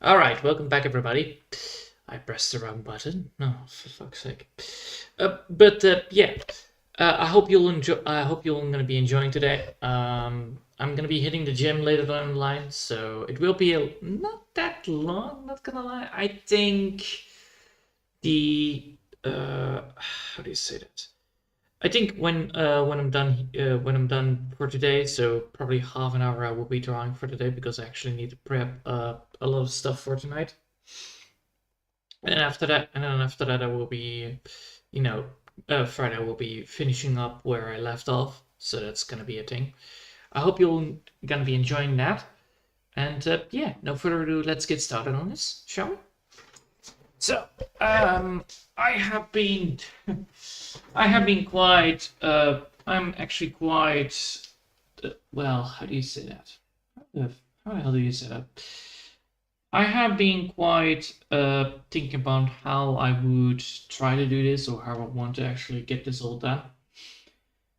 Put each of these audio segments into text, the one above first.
Alright, welcome back everybody. I pressed the wrong button. No, for fuck's sake. Yeah. I hope you'll enjoy I hope you're gonna be enjoying today. I'm gonna be hitting the gym later down the line, so it will be not that long, not gonna lie. I think the how do you say that? I think when I'm done for today, so probably half an hour I will be drawing for today because I actually need to prep a lot of stuff for tonight. And then after that I will be, you know, Friday I will be finishing up where I left off. So that's gonna be a thing. I hope you're gonna be enjoying that. And yeah, no further ado, let's get started on this, shall we? So, I have been, I have been quite, I'm actually quite, well, how do you say that? How the hell do you say that? I have been quite thinking about how I would try to do this or how I want to actually get this all done.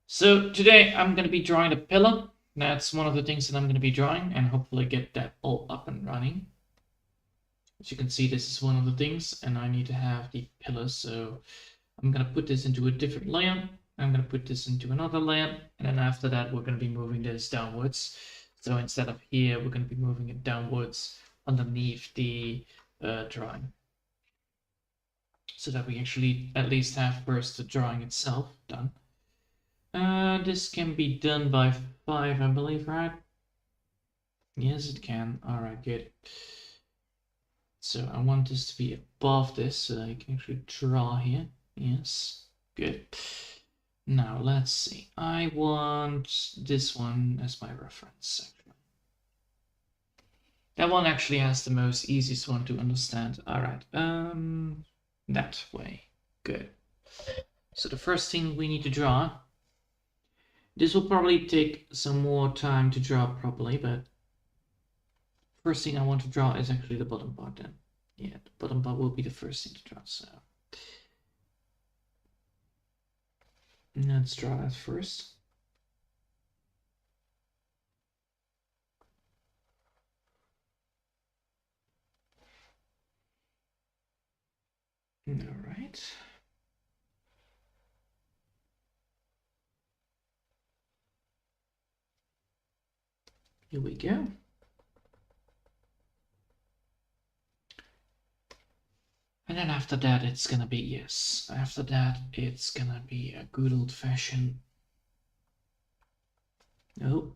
So today I'm going to be drawing a pillar. That's one of the things that I'm going to be drawing and hopefully get that all up and running. As you can see, this is one of the things, and I need to have the pillars. So I'm going to put this into a different layer. I'm going to put this into another layer, and then after that we're going to be moving this downwards. So instead of here, we're going to be moving it downwards underneath the drawing, so that we actually at least have first the drawing itself done. This can be done by 5, I believe, right? Yes, it can. All right, good. So I want this to be above this so that I can actually draw here. Yes, good. Now let's see. I want this one as my reference, actually. That one actually has the most easiest one to understand. All right, that way. Good. So the first thing we need to draw. This will probably take some more time to draw properly, but first thing I want to draw is actually the bottom part then. Yeah, the bottom part will be the first thing to draw, so. Let's draw that first. All right. Here we go. And then after that, it's gonna be, yes, after that, it's gonna be a good old fashioned. Oh.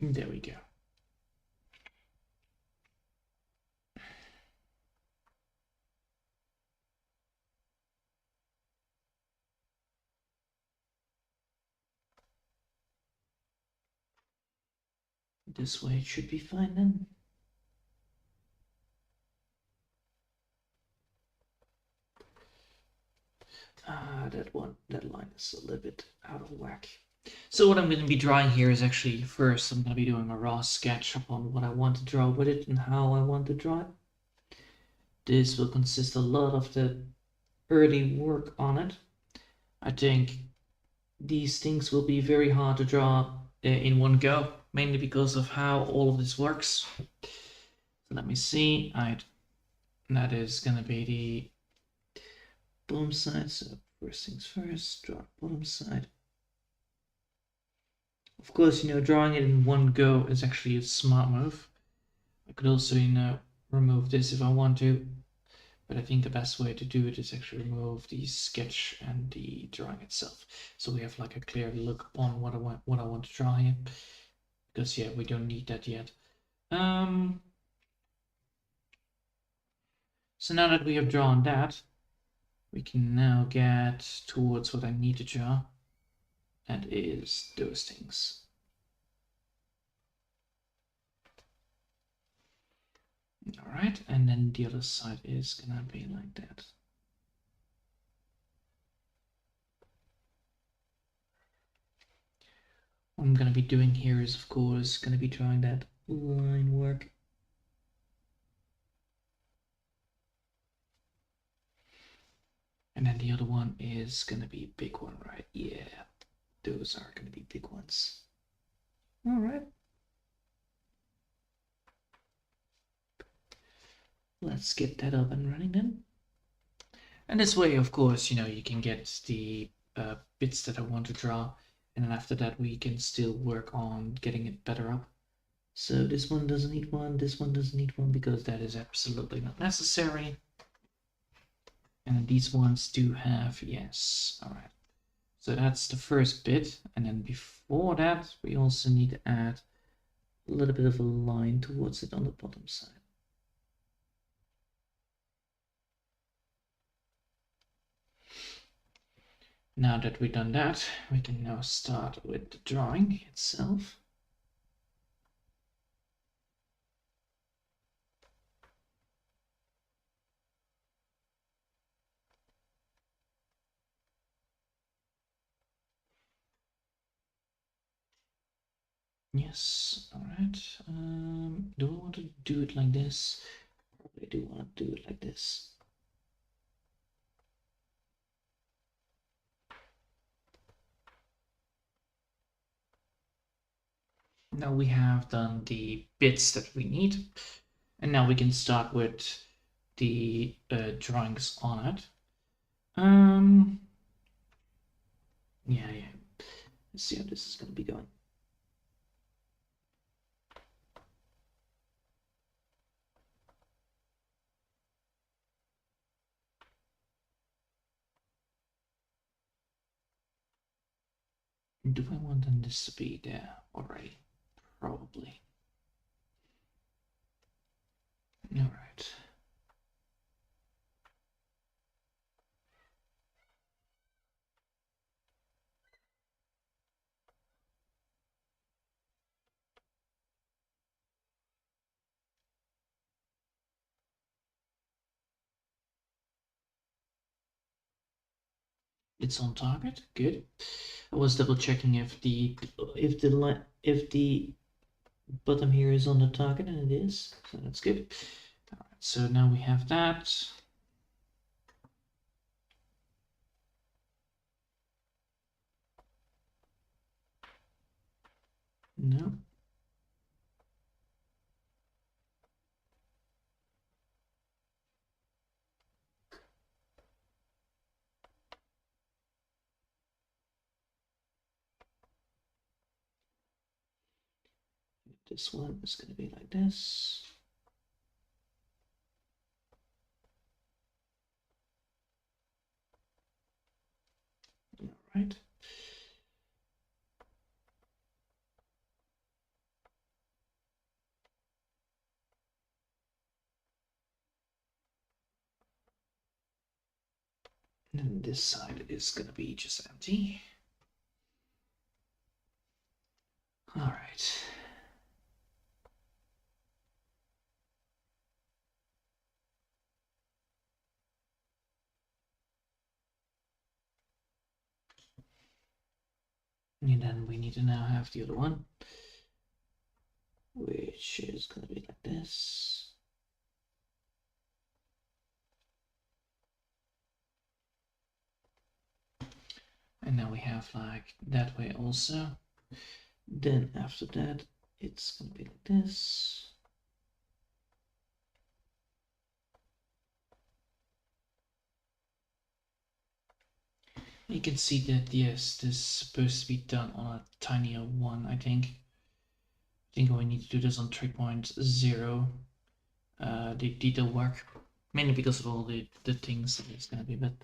There we go. This way it should be fine then. That line is a little bit out of whack. So what I'm going to be drawing here is actually, first I'm going to be doing a raw sketch upon what I want to draw with it and how I want to draw it. This will consist a lot of the early work on it. I think these things will be very hard to draw in one go, mainly because of how all of this works. So let me see. That is going to be the bottom side. So first things first, draw bottom side. Of course, drawing it in one go is actually a smart move. I could also, remove this if I want to, but I think the best way to do it is actually remove the sketch and the drawing itself, so we have like a clear look on what I want to draw here. Because yeah, we don't need that yet. So now that we have drawn that, we can now get towards what I need to draw, and is those things. All right, and then the other side is gonna be like that. What I'm gonna be doing here is, of course, gonna be drawing that line work. And then the other one is gonna be a big one, right? Yeah, those are gonna be big ones. All right. Let's get that up and running then. And this way, of course, you can get the bits that I want to draw. And then after that, we can still work on getting it better up. So this one doesn't need one, this one doesn't need one, because that is absolutely not necessary. And these ones do have, yes, all right. So that's the first bit. And then before that, we also need to add a little bit of a line towards it on the bottom side. Now that we've done that, we can now start with the drawing itself. Yes, all right. Do I want to do it like this? Probably do want to do it like this. Now we have done the bits that we need, and now we can start with the drawings on it. Yeah. Let's see how this is going to be going. Do I want them this to be there already? Probably. All right. It's on target. Good. I was double checking if the bottom here is on the target, and it is, so that's good. All right, so now we have that. No. This one is going to be like this. All right. And then this side is going to be just empty. All right. And then we need to now have the other one, which is going to be like this. And now we have like that way also. Then after that, it's going to be like this. You can see that, yes, this is supposed to be done on a tinier one, I think. I think we need to do this on 3.0, the detail work, mainly because of all the things that it's going to be. But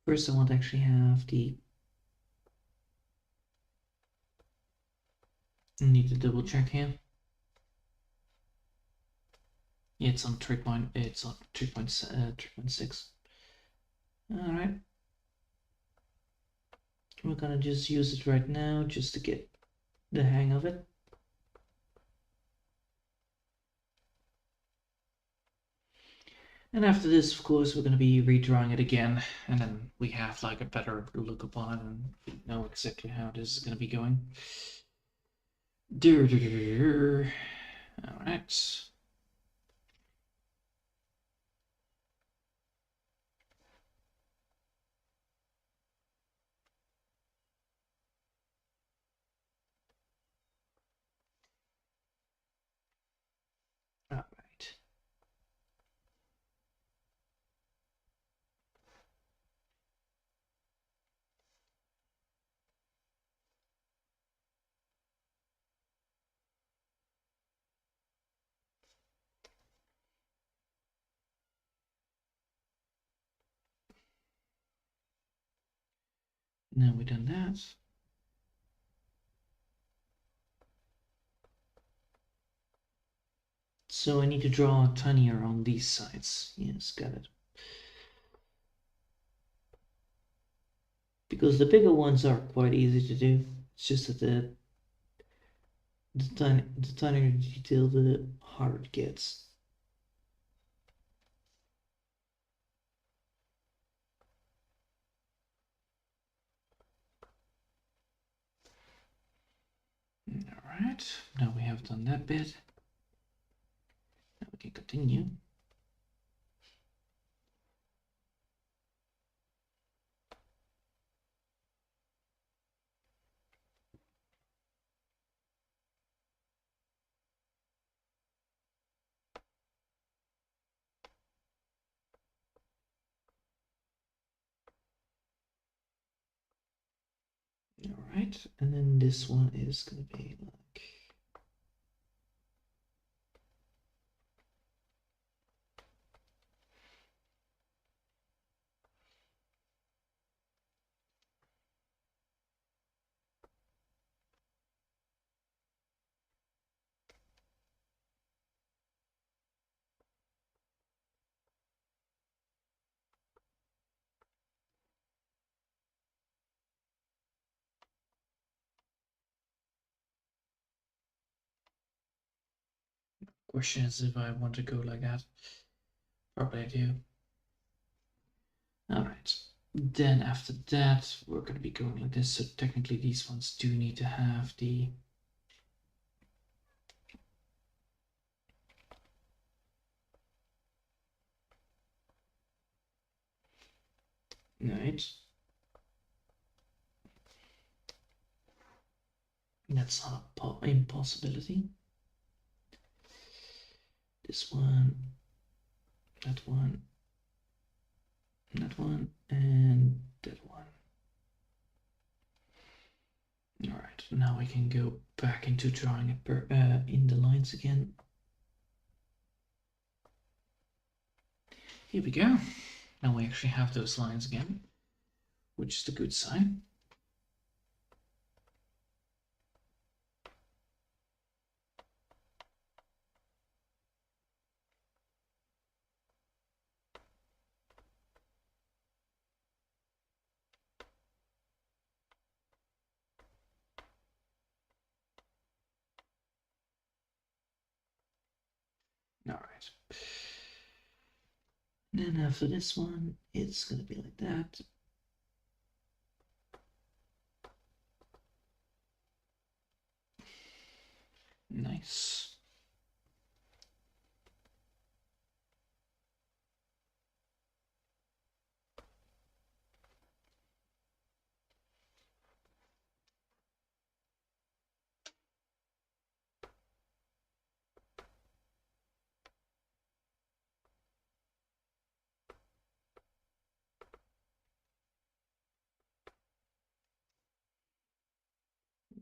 first I want to actually have the, I need to double check here. Yeah, it's on 3.6. All right. We're gonna just use it right now just to get the hang of it. And after this, of course, we're going to be redrawing it again, and then we have like a better look upon it and we know exactly how this is going to be going. All right. Now we've done that. So I need to draw tinier on these sides. Yes, got it. Because the bigger ones are quite easy to do. It's just that the tinier detail, the harder it gets. All right, now we have done that bit. Now we can continue. All right, and then this one is going to be like question is if I want to go like that. Probably I do. All right. Then after that, we're going to be going like this. So technically these ones do need to have the right. That's not a impossibility. This one, that one, that one, and that one. All right, now we can go back into drawing it in the lines again. Here we go. Now we actually have those lines again, which is the good sign. All right. Then after this one, it's going to be like that. Nice.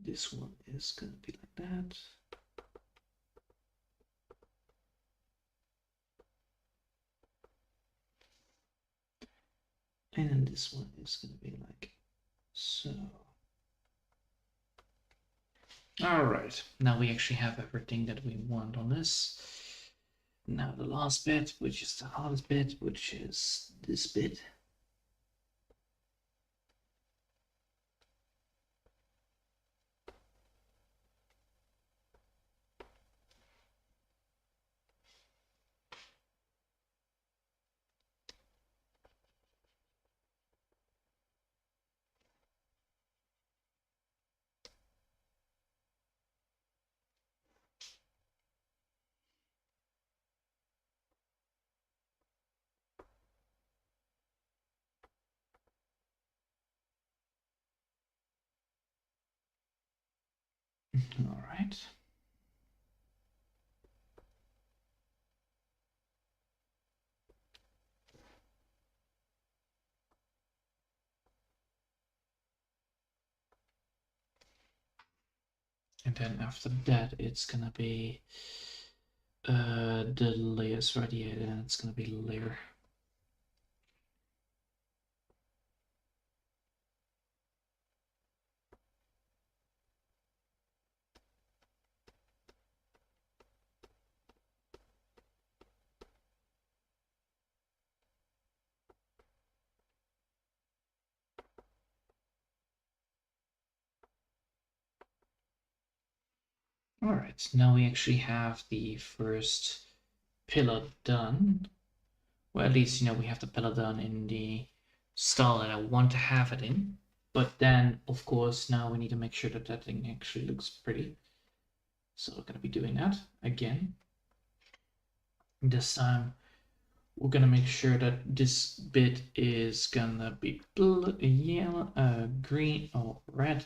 This one is going to be like that. And then this one is going to be like so. All right, now we actually have everything that we want on this. Now the last bit, which is the hardest bit, which is this bit. All right. And then after that, it's gonna be the layers right here, and it's gonna be layer. All right, now we actually have the first pillar done. Well, at least, we have the pillar done in the style that I want to have it in. But then, of course, now we need to make sure that that thing actually looks pretty. So we're going to be doing that again. This time, we're going to make sure that this bit is going to be blue, yellow, green, or red.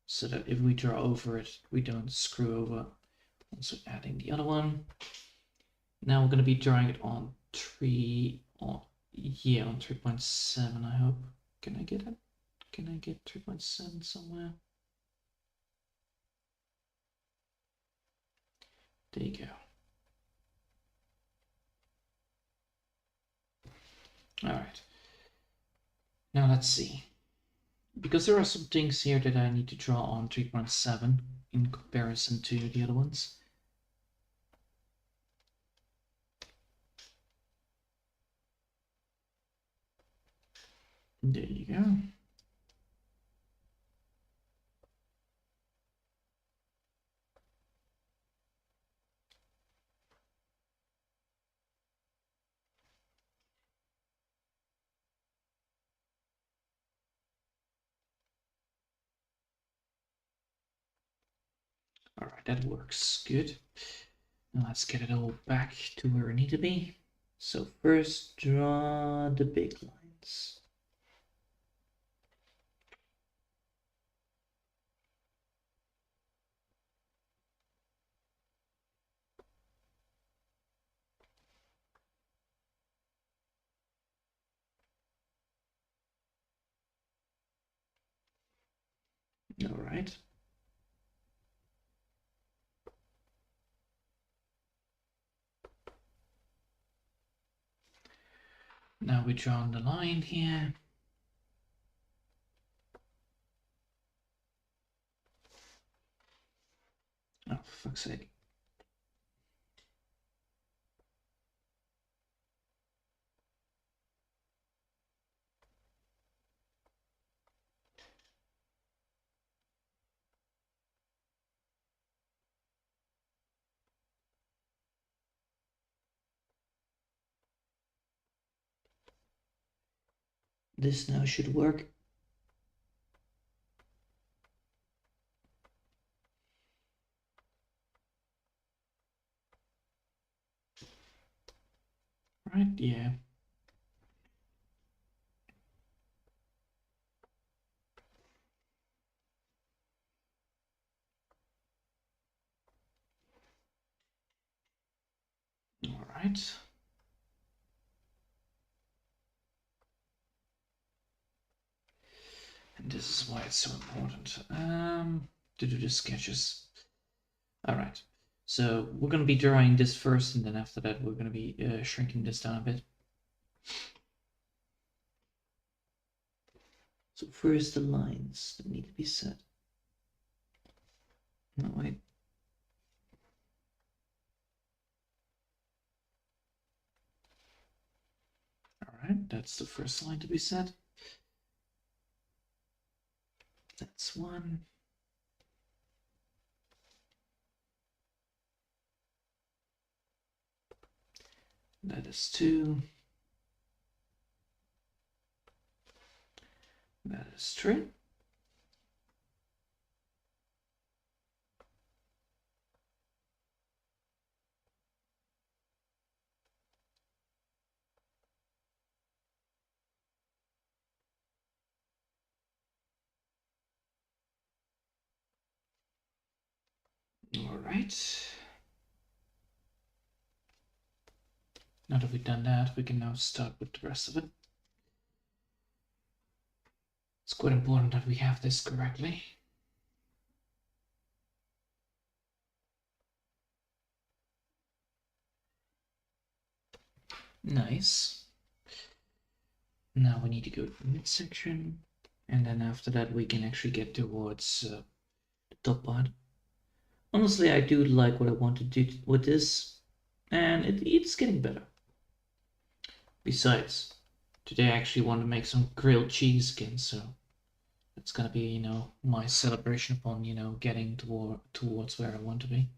So that if we draw over it, we don't screw over. Also adding the other one. Now we're going to be drawing it on 3.7, I hope. Can I get it? Can I get 3.7 somewhere? There you go. All right. Now let's see. Because there are some things here that I need to draw on 3.7 in comparison to the other ones. There you go. All right, that works good. Now let's get it all back to where it needs to be. So first, draw the big lines. All right. Now we draw on the line here. Oh, for fuck's sake. This now should work. Right, yeah. All right. And this is why it's so important to do the sketches. All right. So we're going to be drawing this first, and then after that we're going to be shrinking this down a bit. So first the lines that need to be set. No, wait. All right, that's the first line to be set. That's one. That is two. That is three. All right. Now that we've done that, we can now start with the rest of it. It's quite important that we have this correctly. Nice. Now we need to go to the midsection, and then after that we can actually get towards the top part. Honestly, I do like what I want to do with this, and it's getting better. Besides, today I actually want to make some grilled cheese again, so It's gonna be, you know, my celebration upon, you know, getting towards where I want to be.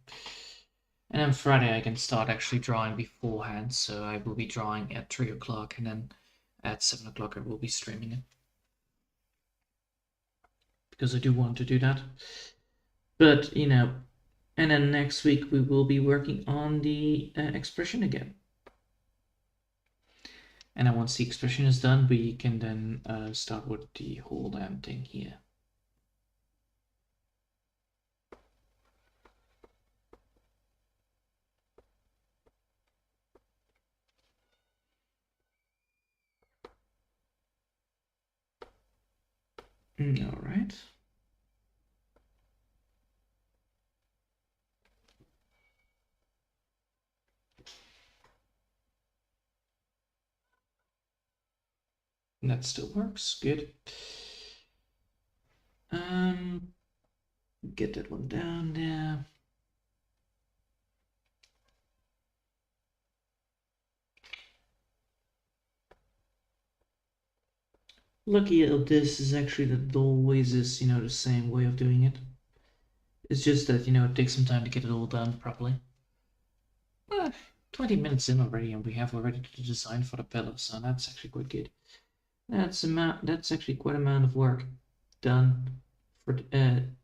And then Friday I can start actually drawing beforehand, so I will be drawing at 3 o'clock, and then at 7 o'clock I will be streaming it. Because I do want to do that. But, you know, and then next week we will be working on the expression again. And then once the expression is done, we can then start with the whole damn thing here. All right. That still works. Good. Get that one down there. Lucky this is actually that it always is, you know, the same way of doing it. It's just that, you know, it takes some time to get it all done properly. 20 minutes in already, and we have already the design for the pillow, so that's actually quite good. That's actually quite an amount of work done for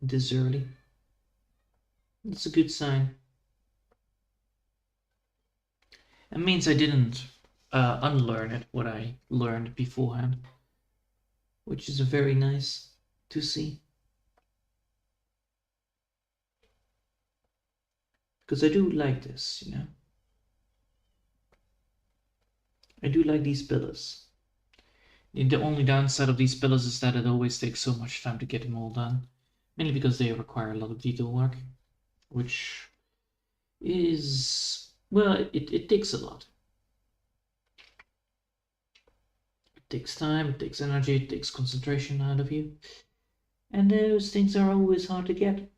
this early. That's a good sign. It means I didn't unlearn it, what I learned beforehand, which is very nice to see. Because I do like this, you know. I do like these pillars. The only downside of these pillars is that it always takes so much time to get them all done. Mainly because they require a lot of detail work, which is, well, it takes a lot. It takes time, it takes energy, it takes concentration out of you. And those things are always hard to get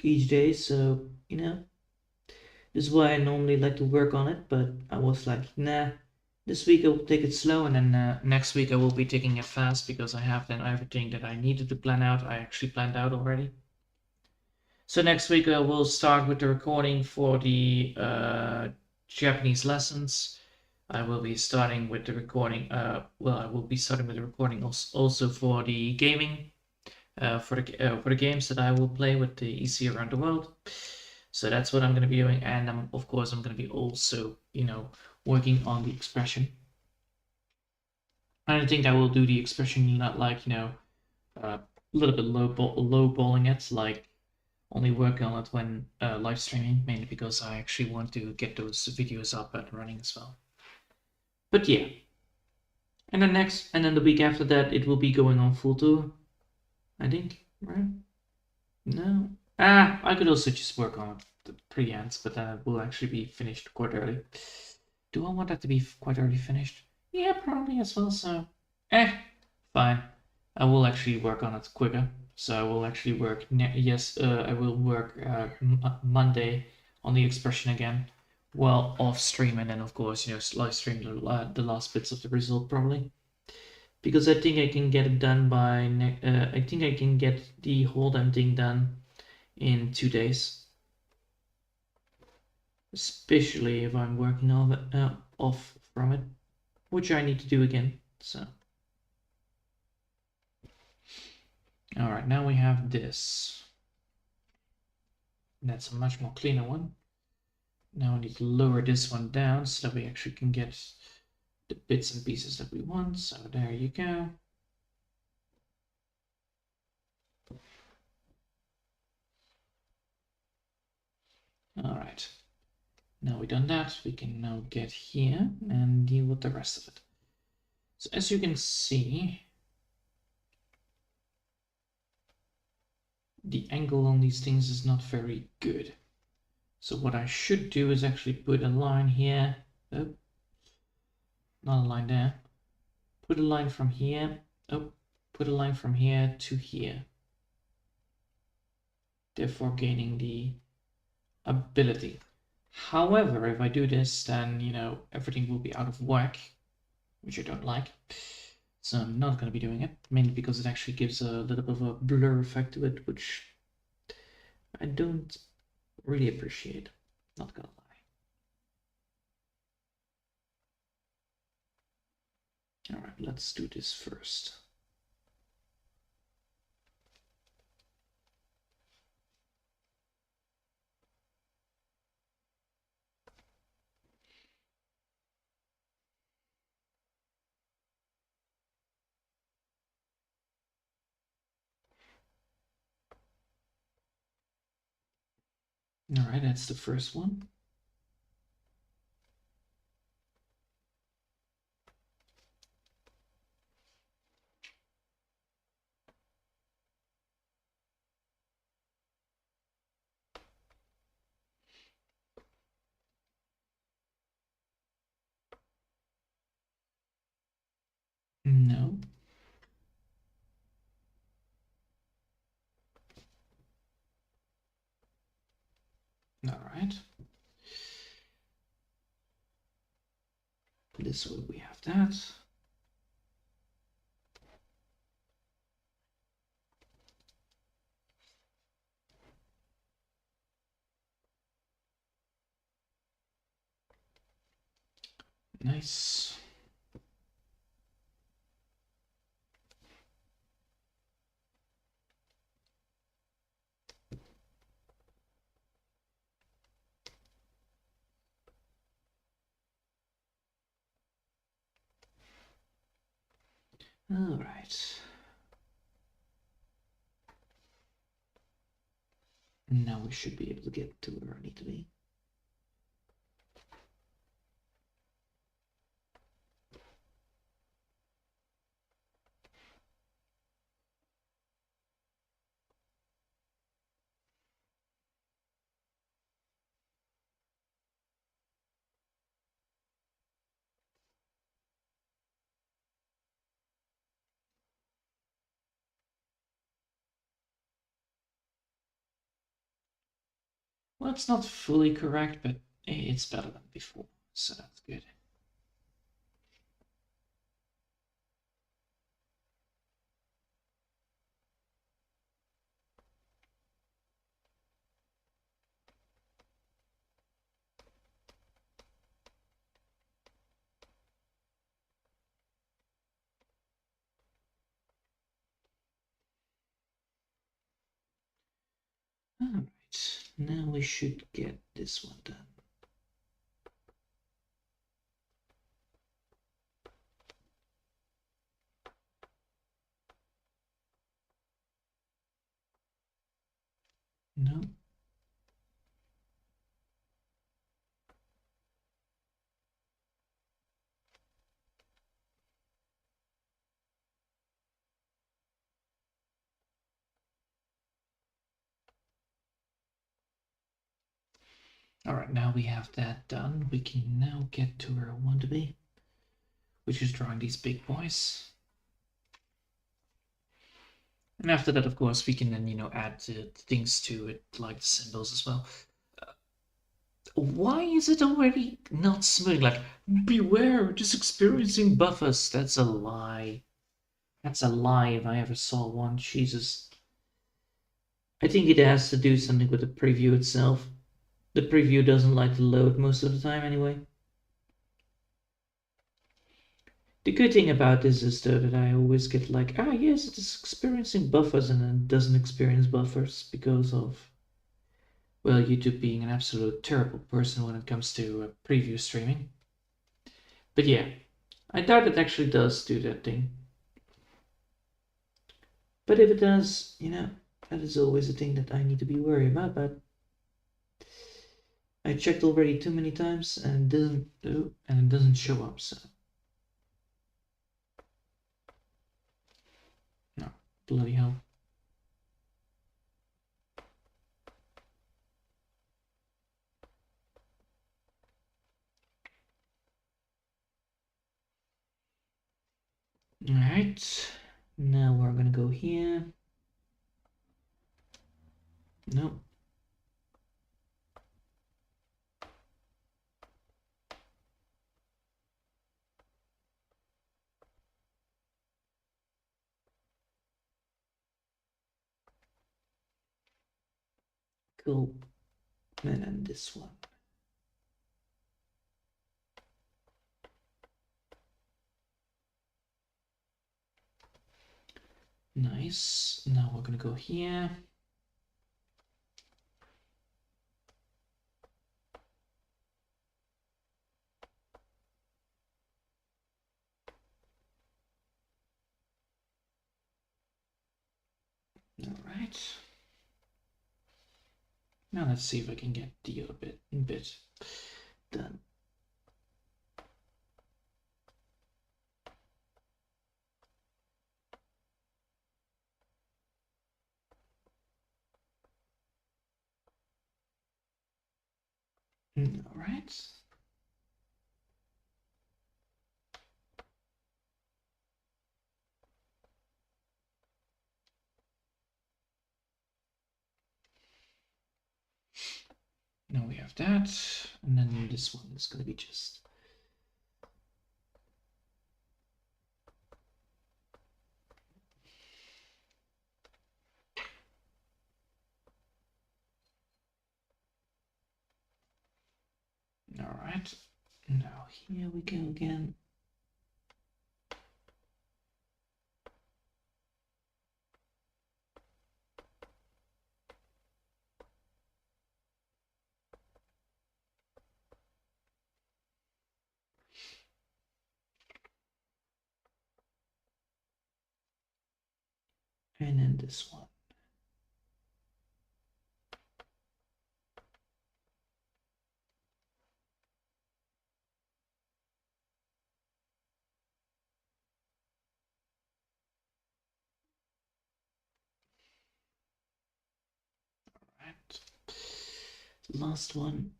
each day, so, you know. This is why I normally like to work on it, but I was like, nah, this week I will take it slow, and then next week I will be taking it fast because I have then everything that I needed to plan out. I actually planned out already. So next week I will start with the recording for the Japanese lessons. I will be starting with the recording. I will be starting with the recording also for the gaming, for the games that I will play with the EC around the world. So that's what I'm going to be doing, and of course I'm going to be also, you know, working on the expression. And I think I will do the expression not like, you know, a little bit low balling it, like only work on it when live streaming, mainly because I actually want to get those videos up and running as well. But yeah, and then the week after that it will be going on full tour, I think, right? No, I could also just work on the pre-ends, but then it will actually be finished quite early. Do I want that to be quite early finished? Yeah, probably as well. So, fine. I will actually work on it quicker. So I will actually work. I will work Monday on the expression again, while off stream, and then of course, you know, live stream the last bits of the result probably, because I think I can get it done by. I think I can get the whole damn thing done in 2 days, especially if I'm working off from it, which I need to do again. So. All right, now we have this. That's a much more cleaner one. Now we need to lower this one down so that we actually can get the bits and pieces that we want. So there you go. All right, now we've done that, we can now get here and deal with the rest of it. So as you can see, the angle on these things is not very good. So what I should do is actually put a line here. Oh, not a line there. Put a line from here. Oh, put a line from here to here. Therefore gaining the ability. However, if I do this, then, you know, everything will be out of whack, which I don't like. So I'm not going to be doing it, mainly because it actually gives a little bit of a blur effect to it, which I don't really appreciate, not gonna lie. Alright, let's do this first. Alright, that's the first one. No. Alright. This way we have that. Nice. Alright. Now we should be able to get to where I need to be. Well, it's not fully correct, but it's better than before, so that's good. Alright, now we should get this one done. No. Alright, now we have that done. We can now get to where I want to be, which is drawing these big boys. And after that, of course, we can then, add things to it, like the symbols as well. Why is it already not smooth? Like, beware, just experiencing buffers. That's a lie. That's a lie if I ever saw one. Jesus. I think it has to do something with the preview itself. The preview doesn't like to load most of the time anyway. The good thing about this is though that I always get like, yes, it is experiencing buffers, and then it doesn't experience buffers because of, well, YouTube being an absolute terrible person when it comes to preview streaming. But yeah, I doubt it actually does do that thing. But if it does, that is always a thing that I need to be worried about. But I checked already too many times and it doesn't do, and it doesn't show up, so. No, bloody hell. Alright, now we're gonna go here. No. Cool. And then this one. Nice. Now we're gonna go here. All right. Now let's see if I can get the other bit done. All right. Now we have that, and then this one is going to be just all right. Now here we go again. And then this one. All right. Last one.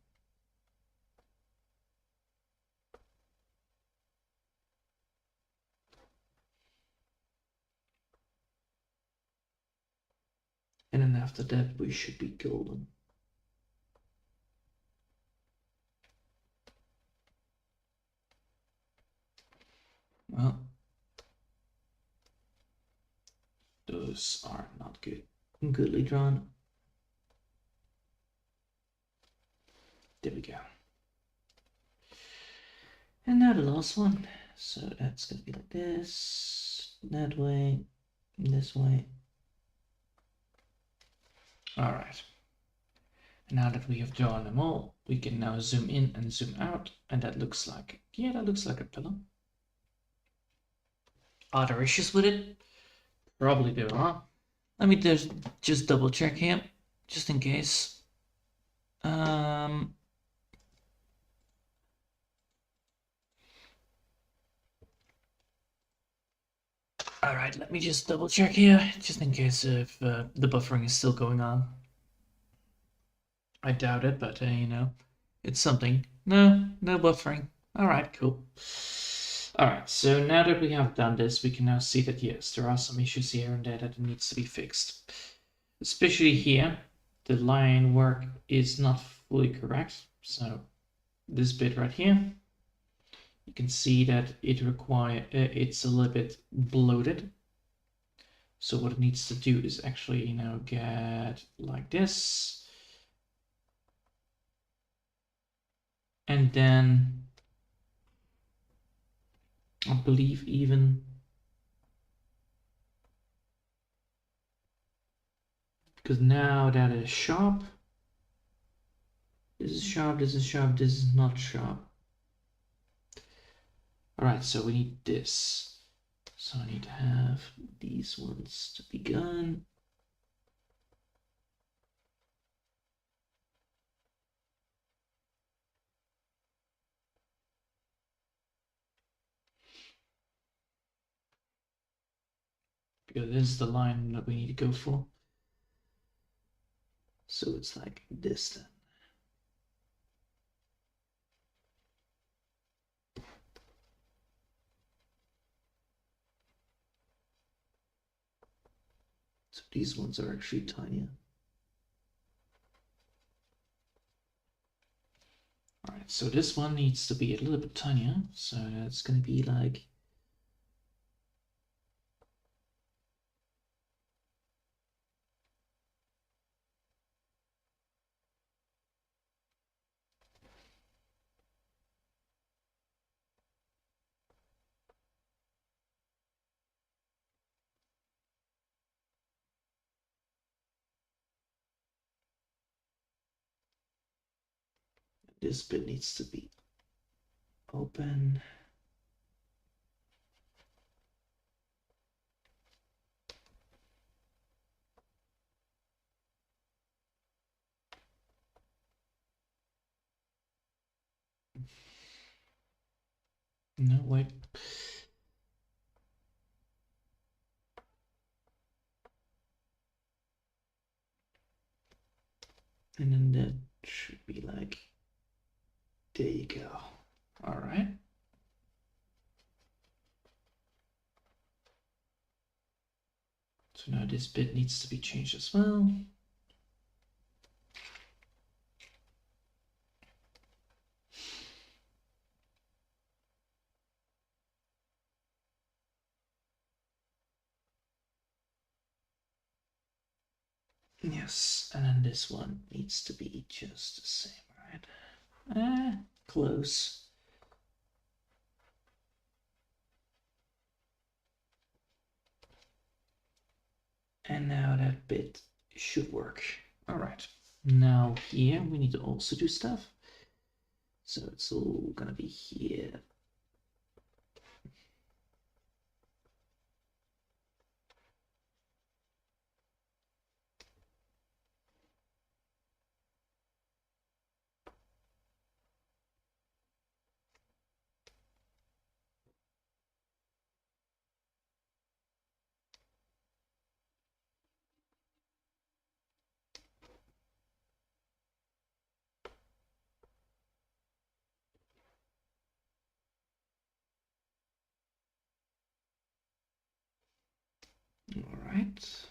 And then after that, we should be golden. Well, those are not goodly drawn. There we go. And now the last one. So that's going to be like this, that way, this way. All right. Now that we have drawn them all, we can now zoom in and zoom out, and that looks like, yeah, that looks like a pillow. Are there issues with it? Probably there are. Let me just double check here, just in case. All right, let me just double check here, just in case if the buffering is still going on. I doubt it, but you know, it's something. No buffering. All right, cool. All right, so now that we have done this, we can now see that yes, there are some issues here and there that needs to be fixed. Especially here, the line work is not fully correct. So this bit right here, you can see that it's a little bit bloated. So what it needs to do is actually, you know, get like this. And then I believe even because now that is sharp. This is sharp, this is sharp, this is not sharp. All right, so we need this. So I need to have these ones to be gone. Because this is the line that we need to go for. So it's like this then. So these ones are actually tinier. All right, so this one needs to be a little bit tinier. So it's going to be like This bit needs to be open. No, wait. And then that should be like, there you go. All right. So now this bit needs to be changed as well. Yes, and then this one needs to be just the same, right? Close. And now that bit should work. All right. Now here we need to also do stuff. So it's all gonna be here. All right.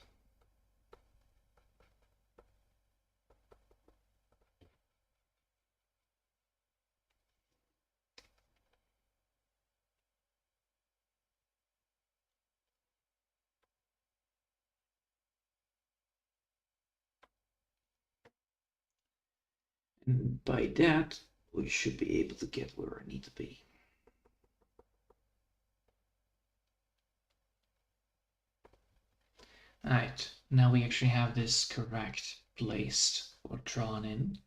And by that, we should be able to get where I need to be. All right, now we actually have this correct placed or drawn in.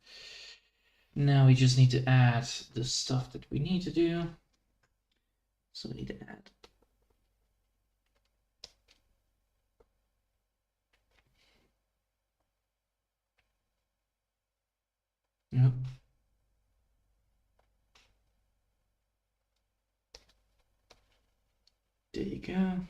Now we just need to add the stuff that we need to do. So we need to add. Yep. There you go.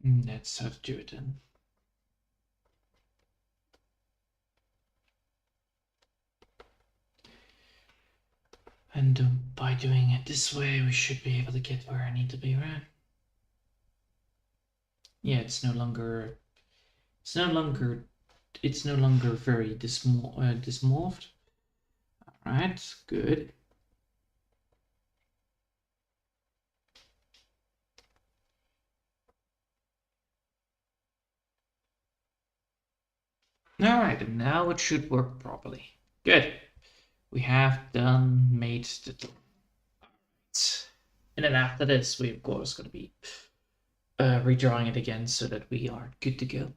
That's how to do it then. And by doing it this way, we should be able to get where I need to be, right? Yeah, it's no longer very dysmorphed. All right, good. All right, and now it should work properly. Good. We have made the tool. And then after this, we of course going to be redrawing it again so that we are good to go.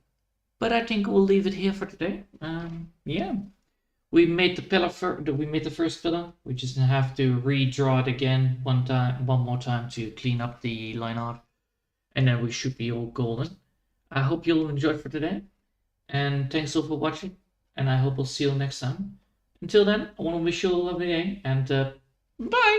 But I think we'll leave it here for today. Yeah, we made the pillar we made the first pillar. We just have to redraw it again one more time to clean up the line art, and then we should be all golden. I hope you'll enjoy for today, and thanks all for watching. And I hope I'll see you next time. Until then, I want to wish you a lovely day, and bye.